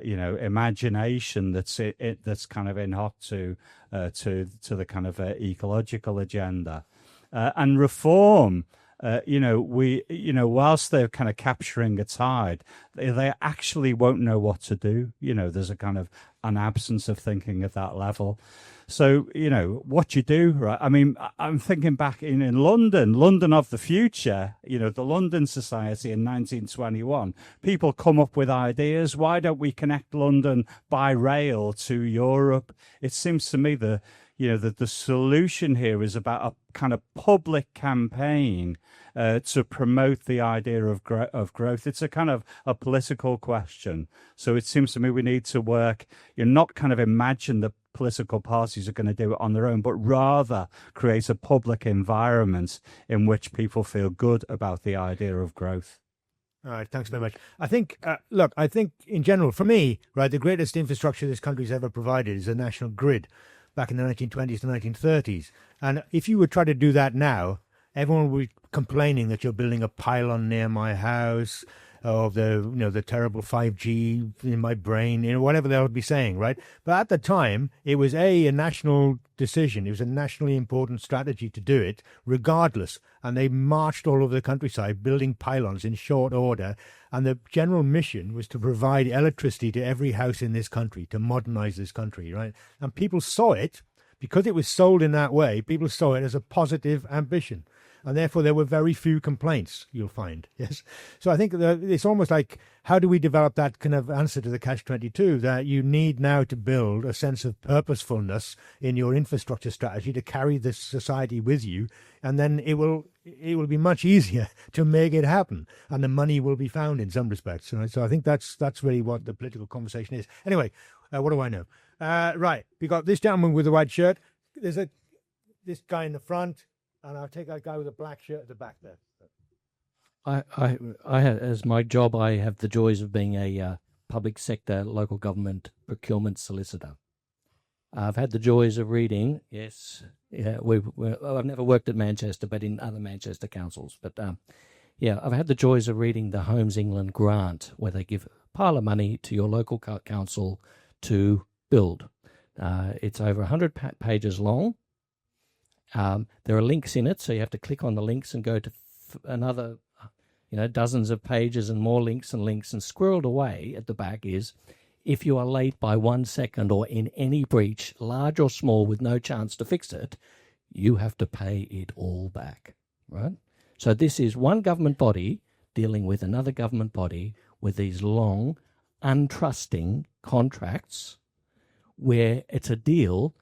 imagination that's kind of in hoc to the kind of ecological agenda. And reform, whilst they're kind of capturing a tide, they actually won't know what to do. There's a kind of an absence of thinking at that level. So, what you do, right? I mean, I'm thinking back in London of the future, the London Society in 1921, people come up with ideas. Why don't we connect London by rail to Europe? It seems to me that the solution here is about a kind of public campaign to promote the idea of growth. It's a kind of a political question. So it seems to me we need to work, not kind of imagine that political parties are going to do it on their own, but rather create a public environment in which people feel good about the idea of growth. All right, thanks very much. I think, I think in general, for me, right, the greatest infrastructure this country's ever provided is a national grid back in the 1920s to 1930s. And if you would try to do that now, everyone would be complaining that you're building a pylon near my house, or the terrible 5G in my brain, whatever they would be saying, right? But at the time, it was a national decision. It was a nationally important strategy to do it, regardless. And they marched all over the countryside, building pylons in short order. And the general mission was to provide electricity to every house in this country, to modernize this country, right? And people saw it, because it was sold in that way, people saw it as a positive ambition. And therefore, there were very few complaints, you'll find. Yes. So I think it's almost like, how do we develop that kind of answer to the catch-22, that you need now to build a sense of purposefulness in your infrastructure strategy to carry this society with you, and then it will be much easier to make it happen, and the money will be found in some respects. Right? So I think that's really what the political conversation is. Anyway, what do I know? Right, we got this gentleman with the white shirt. There's this guy in the front. And I'll take that guy with a black shirt at the back there. I as my job, I have the joys of being a public sector, local government procurement solicitor. I've had the joys of reading. Yes, yeah, I've never worked at Manchester, but in other Manchester councils. But I've had the joys of reading the Homes England grant, where they give a pile of money to your local council to build. It's over 100 pages long. There are links in it, so you have to click on the links and go to another, dozens of pages and more links, and squirreled away at the back is if you are late by 1 second or in any breach, large or small, with no chance to fix it, you have to pay it all back, right? So this is one government body dealing with another government body with these long, untrusting contracts where it's a deal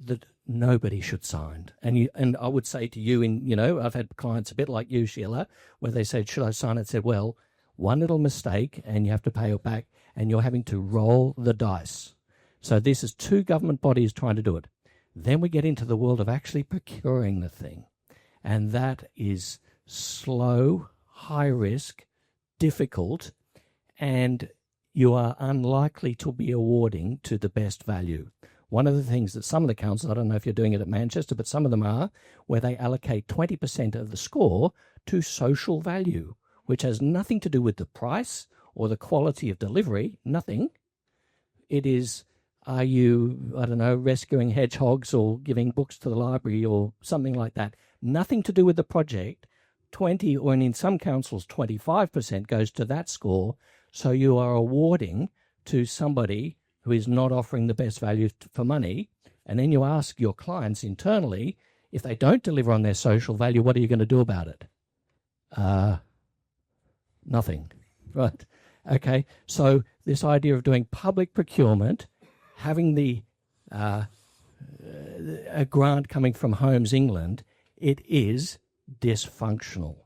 that nobody should sign. And I would say to you, I've had clients a bit like you, Sheila, where they said, should I sign it? I said, well, one little mistake and you have to pay it back, and you're having to roll the dice. So this is two government bodies trying to do it. Then we get into the world of actually procuring the thing. And that is slow, high risk, difficult, and you are unlikely to be awarding to the best value. One of the things that some of the councils, I don't know if you're doing it at Manchester, but some of them are, where they allocate 20% of the score to social value, which has nothing to do with the price or the quality of delivery, nothing. It is, are you, I don't know, rescuing hedgehogs or giving books to the library or something like that? Nothing to do with the project. 20, or in some councils, 25% goes to that score. So you are awarding to somebody who is not offering the best value for money. And then you ask your clients internally, if they don't deliver on their social value, what are you going to do about it? Nothing, right? Okay, so this idea of doing public procurement, having a grant coming from Homes England, it is dysfunctional.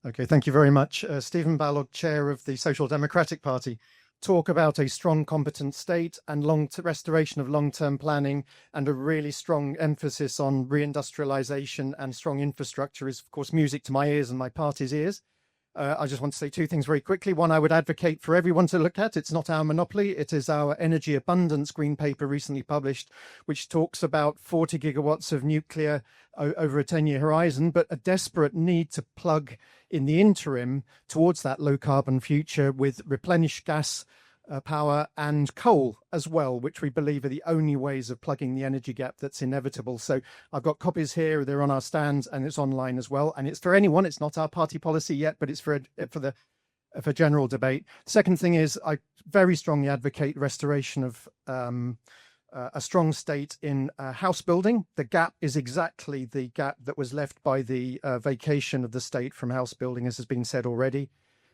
Okay, thank you very much. Stephen Ballog, Chair of the Social Democratic Party. Talk about a strong, competent state and restoration of long-term planning, and a really strong emphasis on reindustrialization and strong infrastructure is, of course, music to my ears and my party's ears. I just want to say two things very quickly. One, I would advocate for everyone to look at. It's not our monopoly. It is our energy abundance green paper recently published, which talks about 40 gigawatts of nuclear over a 10-year horizon, but a desperate need to plug in the interim towards that low carbon future with replenished gas power and coal as well, which we believe are the only ways of plugging the energy gap that's inevitable. So I've got copies here, they're on our stands, and it's online as well. And it's for anyone. It's not our party policy yet, but it's for general debate. Second thing is, I very strongly advocate restoration of a strong state in house building. The gap is exactly the gap that was left by the vacation of the state from house building, as has been said already.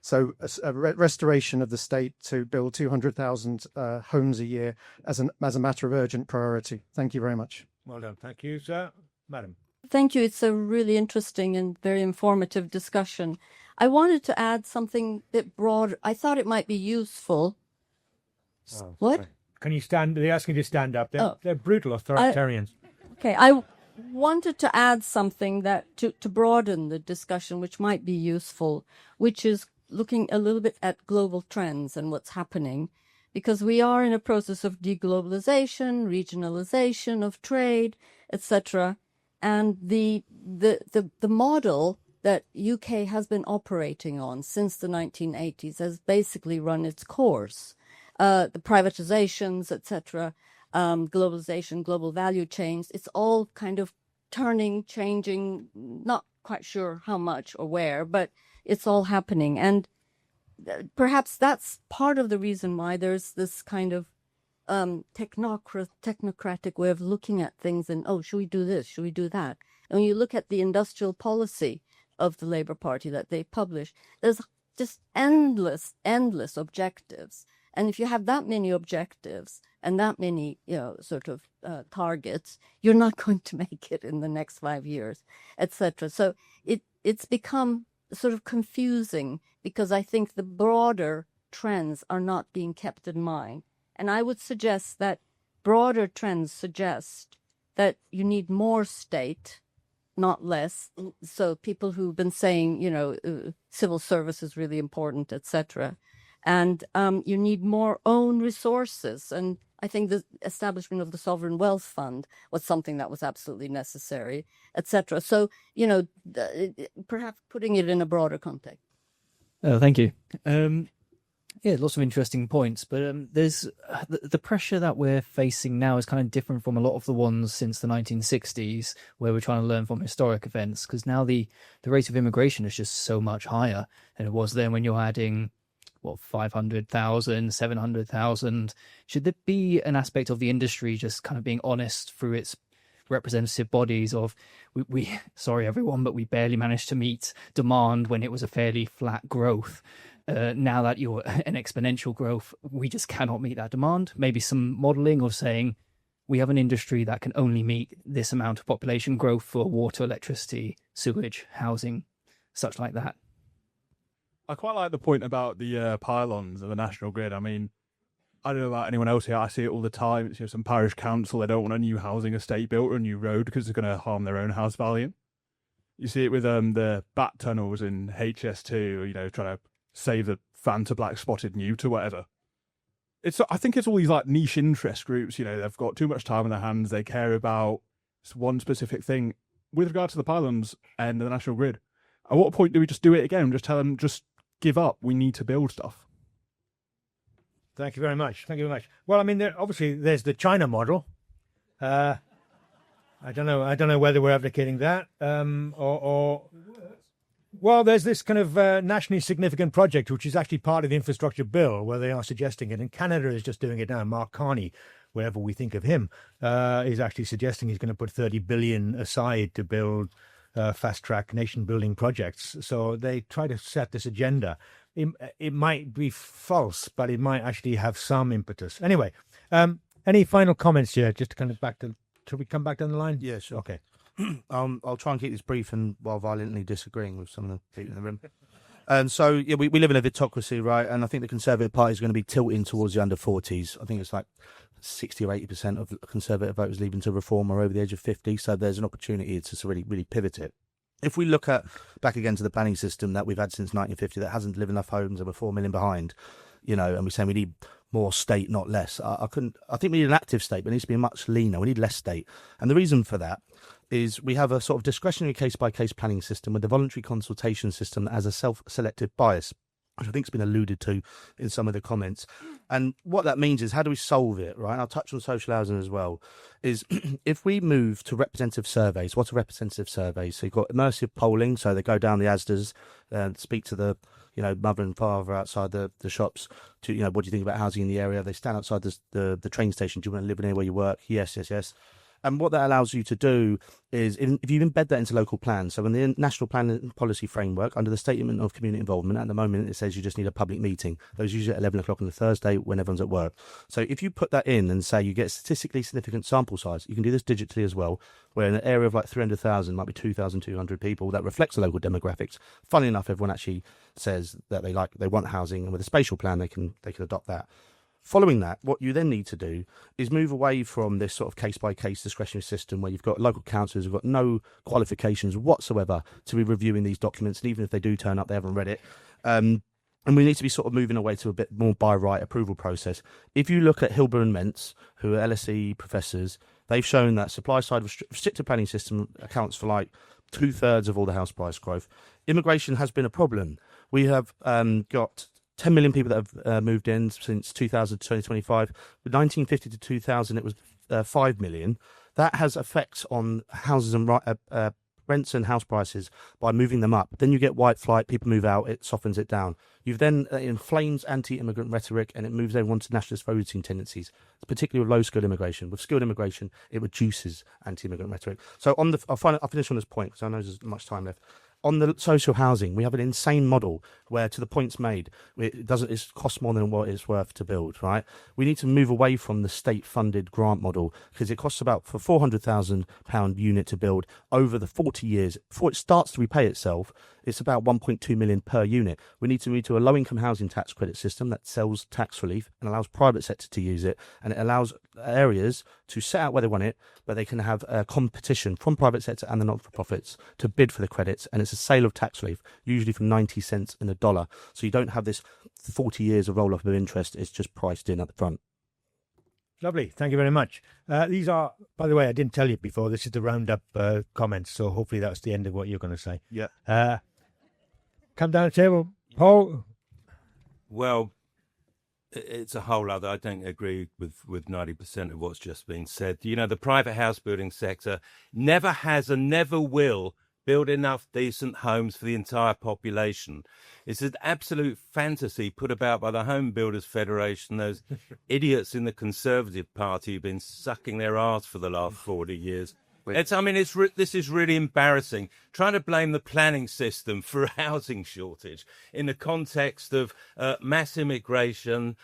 So a restoration of the state to build 200,000 homes a year as a matter of urgent priority. Thank you very much. Well done. Thank you, sir. Madam. Thank you. It's a really interesting and very informative discussion. I wanted to add something a bit broad. I thought it might be useful. Oh, what? Sorry. Can you stand? They're asking you to stand up. They're brutal authoritarians. Okay. I wanted to add something that to broaden the discussion, which might be useful, which is looking a little bit at global trends and what's happening, because we are in a process of deglobalization, regionalization of trade, etc. And the model that UK has been operating on since the 1980s has basically run its course. The privatizations, etc., globalization, global value chains, it's all kind of turning, changing, not quite sure how much or where, but it's all happening. And perhaps that's part of the reason why there's this kind of technocratic way of looking at things and, oh, should we do this? Should we do that? And when you look at the industrial policy of the Labour Party that they publish, there's just endless objectives. And if you have that many objectives and that many, targets, you're not going to make it in the next 5 years, etc. So it's become sort of confusing, because I think the broader trends are not being kept in mind. And I would suggest that broader trends suggest that you need more state, not less. So people who've been saying, civil service is really important, etc. And you need more own resources. And I think the establishment of the Sovereign Wealth Fund was something that was absolutely necessary, etc. So, perhaps putting it in a broader context. Oh, thank you. Yeah, lots of interesting points, but there's the pressure that we're facing now is kind of different from a lot of the ones since the 1960s, where we're trying to learn from historic events, because now the rate of immigration is just so much higher than it was then, when you're adding 500,000, 700,000. Should there be an aspect of the industry just kind of being honest through its representative bodies of we sorry everyone, but we barely managed to meet demand when it was a fairly flat growth. Now that you're an exponential growth, we just cannot meet that demand. Maybe some modeling of saying we have an industry that can only meet this amount of population growth for water, electricity, sewage, housing, such like that. I quite like the point about the pylons of the national grid. I mean, I don't know about anyone else here. I see it all the time. It's, some parish council, they don't want a new housing estate built or a new road because it's going to harm their own house value. You see it with the bat tunnels in HS2, trying to save the Fanta black spotted newt or whatever. I think it's all these like niche interest groups, they've got too much time on their hands. They care about one specific thing. With regard to the pylons and the national grid, at what point do we just do it again? Just tell them, just give up. We need to build stuff. Thank you very much. Well, I mean, obviously there's the China model. I don't know whether we're advocating that or well, there's this kind of nationally significant project which is actually part of the infrastructure bill where they are suggesting it, and Canada is just doing it now. Mark Carney, wherever we think of him, is actually suggesting he's going to put 30 billion aside to build fast-track nation-building projects. So they try to set this agenda. It might be false, but it might actually have some impetus. Anyway, any final comments here? Just to kind of should we come back down the line? Yeah, sure. Okay. I'll try and keep this brief and while violently disagreeing with some of the people in the room. So, we live in a vitocracy, right? And I think the Conservative Party is going to be tilting towards the under 40s. I think it's like 60 or 80% of Conservative voters leaving to Reform are over the age of 50. So there's an opportunity to really, really pivot it. If we look back again to the planning system that we've had since 1950 that hasn't delivered enough homes and we're 4 million behind, and we're saying we need more state, not less. I think we need an active state, but it needs to be much leaner. We need less state. And the reason for that is we have a sort of discretionary case-by-case planning system with a voluntary consultation system that has a self-selective bias, which I think has been alluded to in some of the comments. And what that means is, how do we solve it, right? And I'll touch on social housing as well, is if we move to representative surveys. What's a representative survey? So you've got immersive polling, so they go down the ASDAs and speak to the mother and father outside the shops to, what do you think about housing in the area? They stand outside the train station. Do you want to live near where you work? Yes. And what that allows you to do is, if you embed that into local plans, so in the National Planning Policy Framework, under the Statement of Community Involvement, at the moment it says you just need a public meeting. Those usually at 11 o'clock on a Thursday when everyone's at work. So if you put that in and say you get statistically significant sample size, you can do this digitally as well, where in an area of like 300,000, might be 2,200 people, that reflects the local demographics. Funnily enough, everyone actually says that they want housing, and with a spatial plan they can adopt that. Following that, what you then need to do is move away from this sort of case-by-case discretionary system where you've got local councillors who've got no qualifications whatsoever to be reviewing these documents, and even if they do turn up, they haven't read it. And we need to be sort of moving away to a bit more by-right approval process. If you look at Hilber and Mentz, who are LSE professors, they've shown that supply-side restricted planning system accounts for like 2/3 of all the house price growth. Immigration has been a problem. We have got 10 million people that have moved in since 2000 to 2025. With 1950 to 2000, it was 5 million. That has effects on houses and rents and house prices by moving them up. Then you get white flight, people move out, it softens it down. You've then inflames anti-immigrant rhetoric, and it moves everyone to nationalist voting tendencies, particularly with low-skilled immigration. With skilled immigration, it reduces anti-immigrant rhetoric. So I'll finish on this point because I know there's much time left. On the social housing, we have an insane model where, to the points made, it costs more than what it's worth to build, right? We need to move away from the state-funded grant model because it costs about for £400,000 unit to build over the 40 years. Before it starts to repay itself, it's about 1.2 million per unit. We need to move to a low-income housing tax credit system that sells tax relief and allows private sector to use it, and it allows areas to set out where they want it, but they can have a competition from private sector and the not-for-profits to bid for the credits, and it's a sale of tax relief, usually from 90 cents in a dollar. So you don't have this 40 years of roll-off of interest. It's just priced in at the front. Lovely. Thank you very much. These are, by the way, I didn't tell you before, this is the roundup comments, so hopefully that's the end of what you're going to say. Yeah. Come down the table. Paul? Well, it's a whole other. I don't agree with 90% of what's just been said. The private house building sector never has and never will build enough decent homes for the entire population. It's an absolute fantasy put about by the Home Builders Federation, those idiots in the Conservative Party who've been sucking their arse for the last 40 years. This is really embarrassing. Trying to blame the planning system for a housing shortage in the context of mass immigration,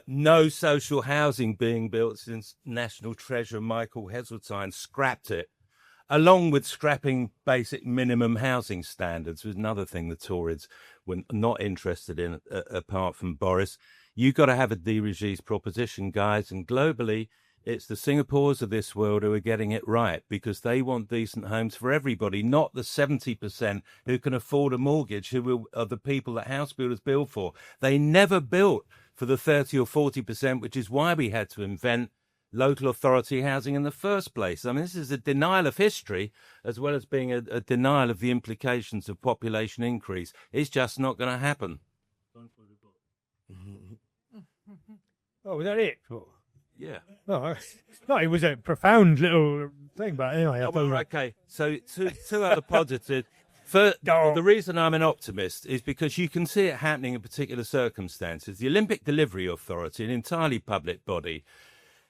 no social housing being built since National Treasurer Michael Heseltine scrapped it, along with scrapping basic minimum housing standards, was another thing the Tories were not interested in, apart from Boris. You've got to have a de-regis proposition, guys, and globally, it's the Singapores of this world who are getting it right, because they want decent homes for everybody, not the 70% who can afford a mortgage, who are the people that house builders build for. They never built for the 30 or 40%, which is why we had to invent local authority housing in the first place. I mean, this is a denial of history as well as being a denial of the implications of population increase. It's just not going to happen. Oh, was that it? Yeah. No, it was a profound little thing, but anyway. Okay, so two other positives. The reason I'm an optimist is because you can see it happening in particular circumstances. The Olympic Delivery Authority, an entirely public body,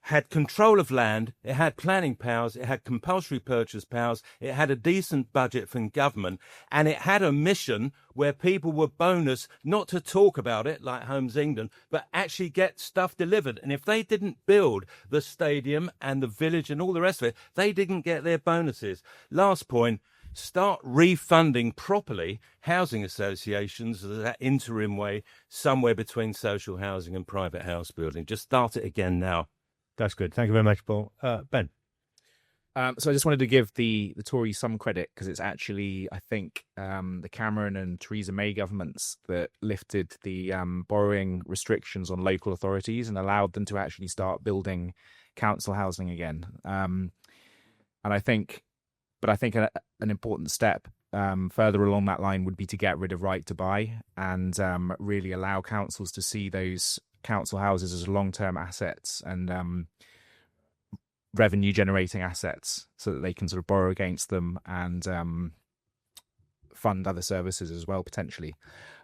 had control of land, it had planning powers, it had compulsory purchase powers, it had a decent budget from government, and it had a mission where people were bonus not to talk about it like Homes England, but actually get stuff delivered. And if they didn't build the stadium and the village and all the rest of it, they didn't get their bonuses. Last point, start refunding properly housing associations as that interim way, somewhere between social housing and private house building. Just start it again now. That's good. Thank you very much, Paul. Ben. So I just wanted to give the Tories some credit, because it's actually, I think, the Cameron and Theresa May governments that lifted the borrowing restrictions on local authorities and allowed them to actually start building council housing again. And I think an important step further along that line would be to get rid of right to buy and really allow councils to see those council houses as long-term assets and revenue generating assets, so that they can sort of borrow against them and fund other services as well, potentially.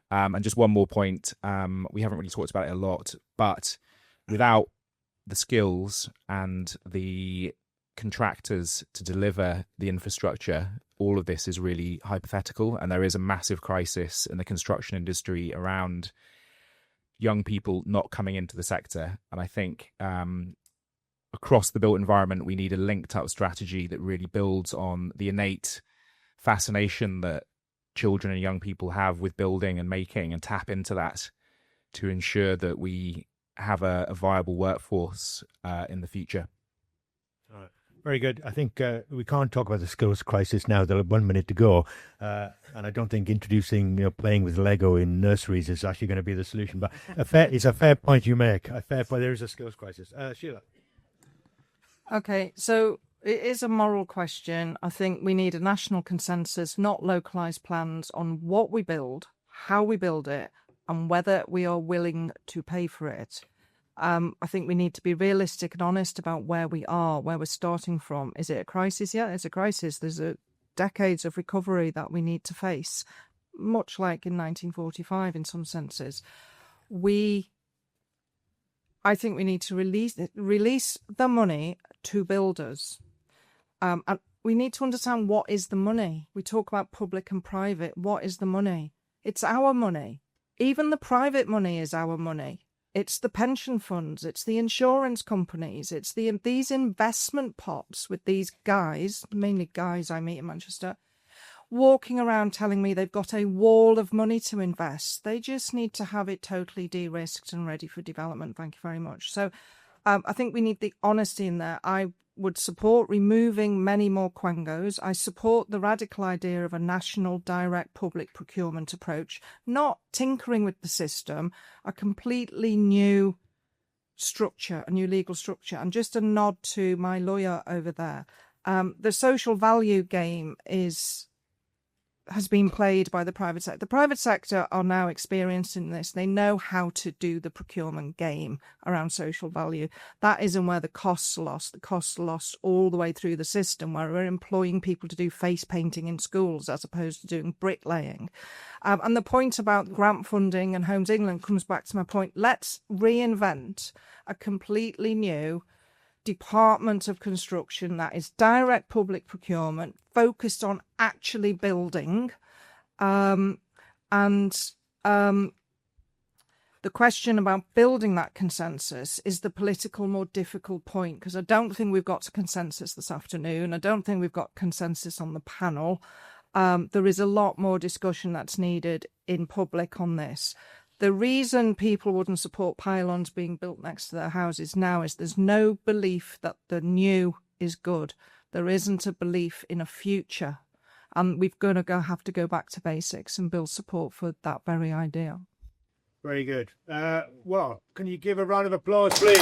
And just one more point, we haven't really talked about it a lot, but without the skills and the contractors to deliver the infrastructure, all of this is really hypothetical, and there is a massive crisis in the construction industry around young people not coming into the sector. And I think across the built environment, we need a linked up strategy that really builds on the innate fascination that children and young people have with building and making, and tap into that to ensure that we have a viable workforce in the future. All right. Very good. I think we can't talk about the skills crisis now. There's 1 minute to go. And I don't think introducing playing with Lego in nurseries is actually going to be the solution. But it's a fair point you make. A fair point. There is a skills crisis. Sheila. Okay, so it is a moral question. I think we need a national consensus, not localised plans, on what we build, how we build it, and whether we are willing to pay for it. I think we need to be realistic and honest about where we are, where we're starting from. Is it a crisis? Yeah, it's a crisis. There's decades of recovery that we need to face, much like in 1945 in some senses. I think we need to release the money to builders. And we need to understand what is the money. We talk about public and private. What is the money? It's our money. Even the private money is our money. It's the pension funds, it's the insurance companies, it's these investment pots with these guys, mainly guys I meet in Manchester, walking around telling me they've got a wall of money to invest. They just need to have it totally de-risked and ready for development. Thank you very much. So I think we need the honesty in there. I would support removing many more quangos. I support the radical idea of a national direct public procurement approach, not tinkering with the system, a completely new structure, a new legal structure. And just a nod to my lawyer over there. The social value game is has been played by the private sector. The private sector are now experiencing this. They know how to do the procurement game around social value. That isn't where the costs are lost. The costs are lost all the way through the system, where we're employing people to do face painting in schools as opposed to doing bricklaying. And the point about grant funding and Homes England comes back to my point. Let's reinvent a completely new department of construction that is direct public procurement, focused on actually building. The question about building that consensus is the political more difficult point, because I don't think we've got to consensus this afternoon. I don't think we've got consensus on the panel. There is a lot more discussion that's needed in public on this. The reason people wouldn't support pylons being built next to their houses now is there's no belief that the new is good. There isn't a belief in a future. And we're going to have to go back to basics and build support for that very idea. Very good. Well, can you give a round of applause, please?